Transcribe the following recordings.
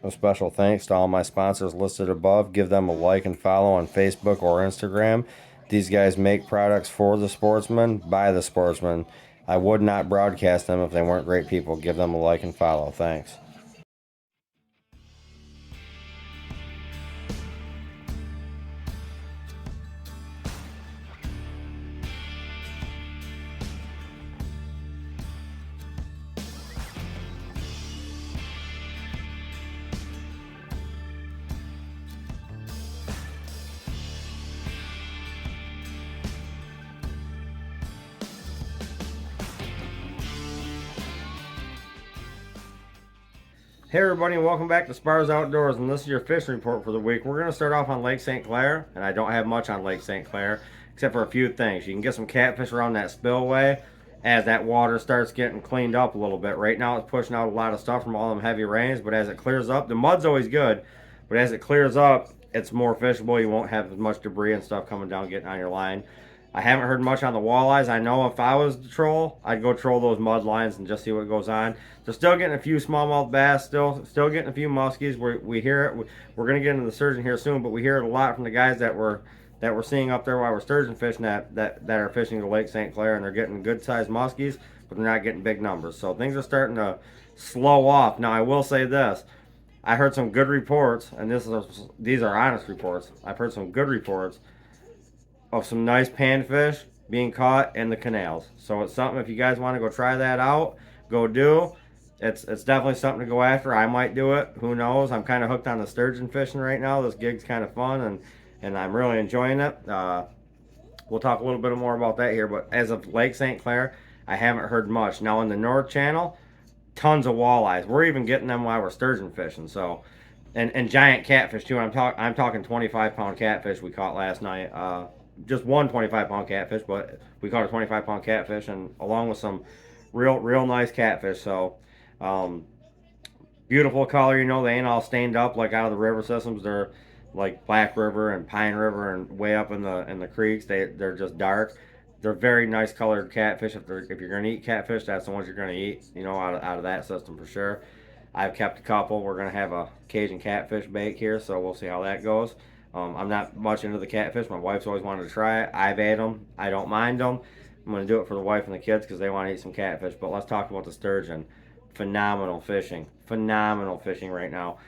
A special thanks to all my sponsors listed above. Give them a like and follow on Facebook or Instagram. These guys make products for the sportsman, by the sportsman. I would not broadcast them if they weren't great people. Give them a like and follow. Thanks. Hey everybody, and welcome back to Spars Outdoors, and this is your fishing report for the week. We're going to start off on Lake St. Clair, and I don't have much on Lake St. Clair, except for a few things. You can get some catfish around that spillway as that water starts getting cleaned up a little bit. Right now it's pushing out a lot of stuff from all them heavy rains, but as it clears up, the mud's always good, but as it clears up, it's more fishable. You won't have as much debris and stuff coming down getting on your line. I haven't heard much on the walleyes. I know if I was to troll, I'd go troll those mud lines and just see what goes on. They're still getting a few smallmouth bass, still getting a few muskies. We hear it. We're going to get into the sturgeon here soon, but we hear it a lot from the guys that we're seeing up there while we're sturgeon fishing that are fishing the Lake St. Clair, and they're getting good sized muskies, but they're not getting big numbers. So things are starting to slow off. Now I will say this. I heard some good reports, and these are honest reports. I've heard some good reports of some nice panfish being caught in the canals. So it's something, if you guys want to go try that out, go do. It's definitely something to go after. I might do it. Who knows? I'm kind of hooked on the sturgeon fishing right now. This gig's kind of fun, and I'm really enjoying it. We'll talk a little bit more about that here. But as of Lake St. Clair, I haven't heard much. Now in the North Channel, tons of walleyes. We're even getting them while we're sturgeon fishing. So, and giant catfish too. I'm talking 25-pound catfish we caught last night. Just one 25-pound catfish, but we caught a 25-pound catfish, and along with some real nice catfish. So beautiful color. You know, they ain't all stained up like out of the river systems. They're like Black River and Pine River and way up in the creeks. They're just dark. They're very nice colored catfish. If you're gonna eat catfish, that's the ones you're gonna eat. You know, out of that system for sure. I've kept a couple. We're gonna have a Cajun catfish bake here, so we'll see how that goes. I'm not much into the catfish. My wife's always wanted to try it. I've ate them. I don't mind them. I'm going to do it for the wife and the kids because they want to eat some catfish. But let's talk about the sturgeon. Phenomenal fishing. Phenomenal fishing right now.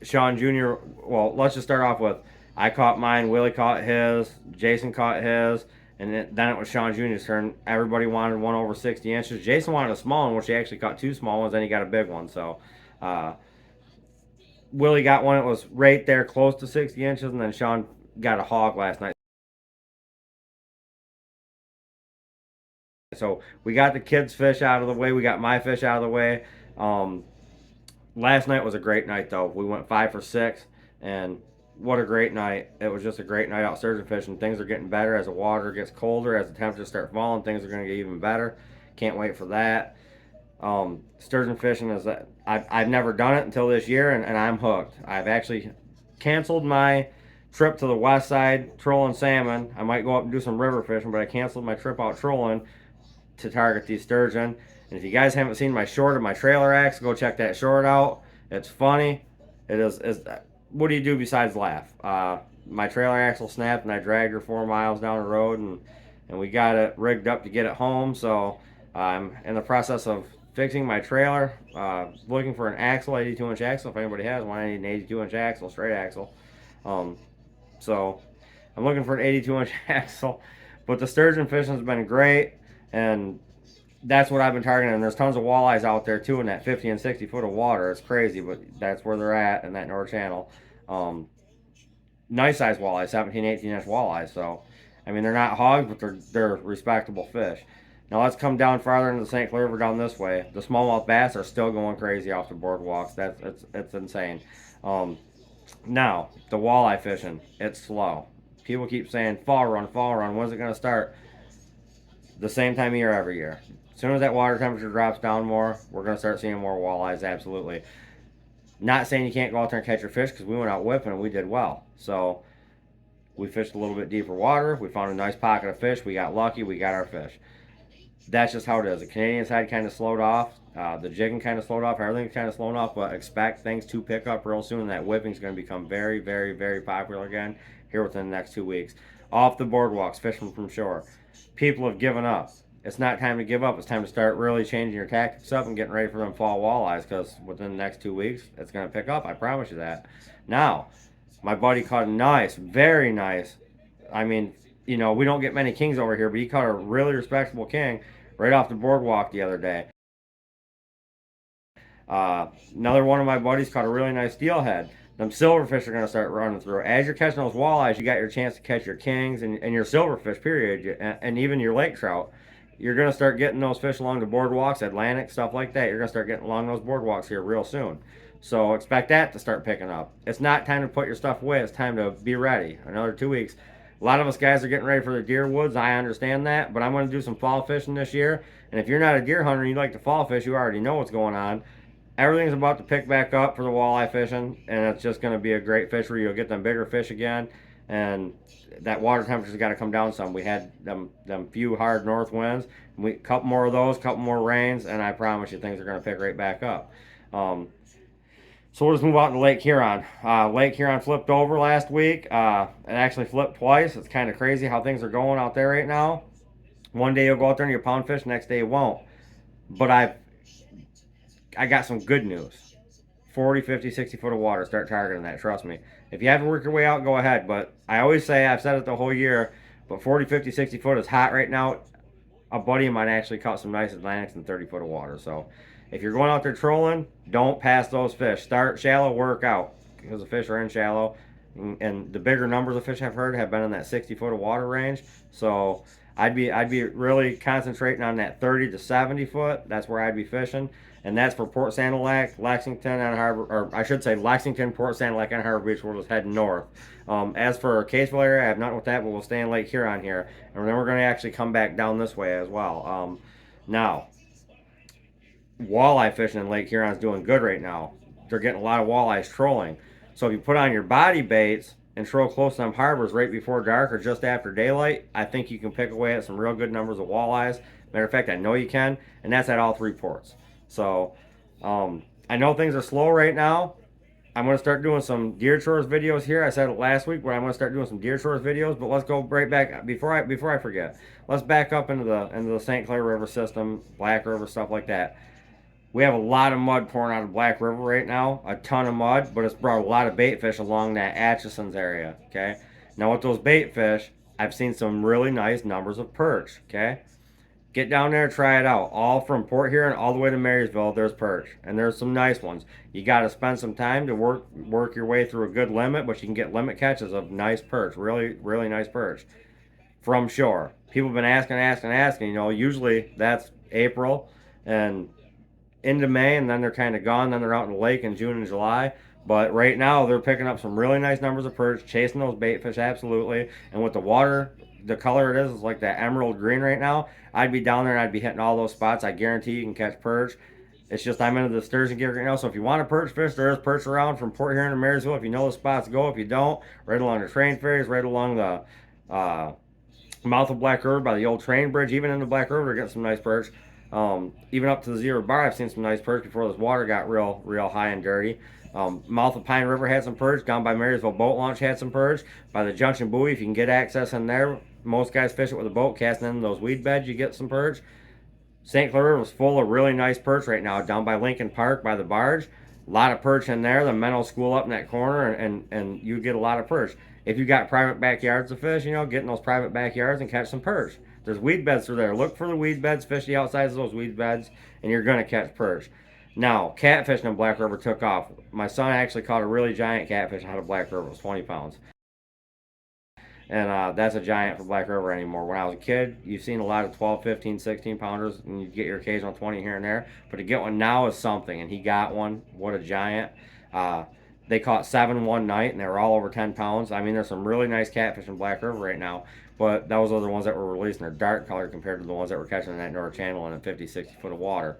Sean Jr., well, let's just start off with I caught mine. Willie caught his. Jason caught his. And then it was Sean Jr.'s turn. Everybody wanted one over 60 inches. Jason wanted a small one, which he actually caught two small ones. Then he got a big one. So, Willie got one that was right there close to 60 inches, and then Sean got a hog last night. So we got the kids' fish out of the way. We got my fish out of the way. Last night was a great night, though. We went 5 for 6, and what a great night. It was just a great night out sturgeon fishing. Things are getting better as the water gets colder, as the temperatures start falling. Things are going to get even better. Can't wait for that. Sturgeon fishing is that I've never done it until this year, and I'm hooked. I've actually canceled my trip to the west side trolling salmon. I might go up and do some river fishing, but I canceled my trip out trolling to target these sturgeon. And if you guys haven't seen my short of my trailer axe, go check that short out. It's funny. It is. What do you do besides laugh? My trailer axle snapped, and I dragged her 4 miles down the road, and we got it rigged up to get it home. So I'm in the process of fixing my trailer, looking for an axle, 82-inch axle. If anybody has one, I need an 82-inch axle, straight axle. So I'm looking for an 82-inch axle. But the sturgeon fishing has been great, and that's what I've been targeting. And there's tons of walleyes out there too in that 50 and 60 foot of water. It's crazy, but that's where they're at in that North Channel. Nice size walleyes, 17, 18-inch walleyes. So, I mean, they're not hogs, but they're respectable fish. Now let's come down farther into the St. Clair River down this way. The smallmouth bass are still going crazy off the boardwalks. It's insane. Now the walleye fishing, it's slow. People keep saying fall run, fall run. When's it going to start? The same time of year every year. As soon as that water temperature drops down more, we're going to start seeing more walleyes. Absolutely. Not saying you can't go out there and catch your fish, because we went out whipping and we did well. So we fished a little bit deeper water. We found a nice pocket of fish. We got lucky. We got our fish. that's just how it is. The Canadian side kind of slowed off. The jigging kind of slowed off. Everything's kind of slowing off, but expect things to pick up real soon. And that whipping is going to become very, very, very popular again here within the next 2 weeks. Off the boardwalks, fishing from shore. People have given up. It's not time to give up. It's time to start really changing your tactics up and getting ready for them fall walleyes, because within the next 2 weeks, it's going to pick up. I promise you that. Now, my buddy caught a nice, very nice, I mean, you know, we don't get many kings over here, but he caught a really respectable king right off the boardwalk the other day. Another one of my buddies caught a really nice steelhead. Them silverfish are going to start running through. As you're catching those walleyes, you got your chance to catch your kings and your silverfish, period, and even your lake trout. You're going to start getting those fish along the boardwalks, Atlantic, stuff like that. You're going to start getting along those boardwalks here real soon. So expect that to start picking up. It's not time to put your stuff away. It's time to be ready. Another 2 weeks. A lot of us guys are getting ready for the deer woods. I understand that, but I'm going to do some fall fishing this year. And if you're not a deer hunter and you like to fall fish, you already know what's going on. Everything's about to pick back up for the walleye fishing, and it's just going to be a great fishery. You'll get them bigger fish again, and that water temperature's got to come down some. We had them few hard north winds. A couple more of those, couple more rains, and I promise you things are going to pick right back up. So we'll just move out to Lake Huron. Lake Huron flipped over last week. It actually flipped twice. It's kind of crazy how things are going out there right now. One day you'll go out there and you'll pound fish, next day you won't. But I got some good news. 40, 50, 60 foot of water. Start targeting that, trust me. If you have to work your way out, go ahead. But I always say, I've said it the whole year, but 40, 50, 60 foot is hot right now. A buddy of mine actually caught some nice Atlantics in 30 foot of water. So if you're going out there trolling, don't pass those fish. Start shallow, work out, because the fish are in shallow. And the bigger numbers of fish I've heard have been in that 60 foot of water range. So I'd be really concentrating on that 30 to 70 foot. That's where I'd be fishing. And that's for Port Sanilac, Lexington, and Harbor, or I should say Lexington, Port Sanilac, and Harbor Beach. We'll just head north. As for Caseville area, I have nothing with that, but we'll stay in Lake Huron here. And then we're going to actually come back down this way as well. Now, walleye fishing in Lake Huron is doing good right now. They're getting a lot of walleyes trolling. So if you put on your body baits and troll close to them harbors right before dark or just after daylight, I think you can pick away at some real good numbers of walleyes. Matter of fact, I know you can, and that's at all three ports. So I know things are slow right now. I'm going to start doing some deer chores videos here. I said it last week, but I'm going to start doing some deer chores videos. But let's go right back before I forget. Let's back up into the St. Clair River system, Black River, stuff like that. We have a lot of mud pouring out of Black River right now, a ton of mud, but it's brought a lot of bait fish along that Atchison's area. Okay, now with those bait fish, I've seen some really nice numbers of perch. Okay. Get down there, try it out. All from Port Huron all the way to Marysville, there's perch, and there's some nice ones. You got to spend some time to work your way through a good limit, but you can get limit catches of nice perch, really, really nice perch from shore. People have been asking. You know, usually that's April and into May, and then they're kind of gone. Then they're out in the lake in June and July. But right now, they're picking up some really nice numbers of perch, chasing those bait fish, absolutely. And with the water, the color it is like that emerald green right now. I'd be down there and I'd be hitting all those spots. I guarantee you can catch perch. It's just I'm into the sturgeon gear right now. So if you want to perch fish, there is perch around from Port Huron to Marysville. If you know the spots, go. If you don't, right along the train ferries, right along the mouth of Black River by the old train bridge, even in the Black River, getting some nice perch. Even up to the Zero Bar, I've seen some nice perch before this water got real high and dirty. Mouth of Pine River had some perch. Down by Marysville Boat Launch had some perch. By the Junction Buoy, if you can get access in there, most guys fish it with a boat, casting in those weed beds, you get some perch. St. Clair River is full of really nice perch right now. Down by Lincoln Park, by the barge, a lot of perch in there. The Menno School up in that corner, and you get a lot of perch. If you got private backyards to fish, you know, get in those private backyards and catch some perch. There's weed beds through there. Look for the weed beds, fish the outsides of those weed beds, and you're going to catch perch. Now, catfishing in Black River took off. My son actually caught a really giant catfish out of Black River. It was 20 pounds. And that's a giant for Black River anymore. When I was a kid, you've seen a lot of 12, 15, 16 pounders, and you get your occasional 20 here and there. But to get one now is something, and he got one. What a giant. They caught 7 one night, and they were all over 10 pounds. I mean, there's some really nice catfish in Black River right now, but those are the ones that were released, and they're dark color compared to the ones that were catching in that North Channel in a 50, 60 foot of water.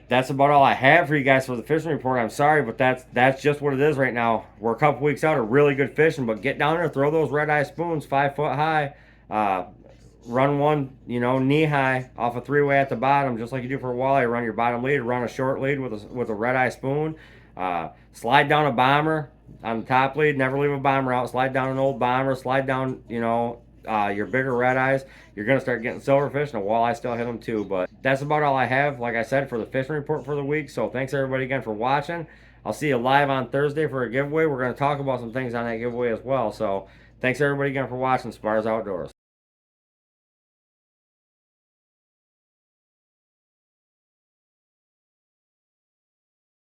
That's about all I have for you guys for the fishing report. I'm sorry, but that's just what it is right now. We're a couple weeks out of really good fishing, but get down there, throw those red eye spoons 5 foot high. run one, knee high off a three-way at the bottom, just like you do for a walleye. Run your bottom lead, run a short lead with a red eye spoon. Slide down a bomber on the top lead. Never leave a bomber out. Slide down an old bomber. Slide down, your bigger red eyes. You're gonna start getting silverfish, and a walleye still hit them too. But that's about all I have, like I said, for the fishing report for the week. So thanks everybody again for watching. I'll see you live on Thursday for a giveaway. We're gonna talk about some things on that giveaway as well. So thanks everybody again for watching Spars Outdoors.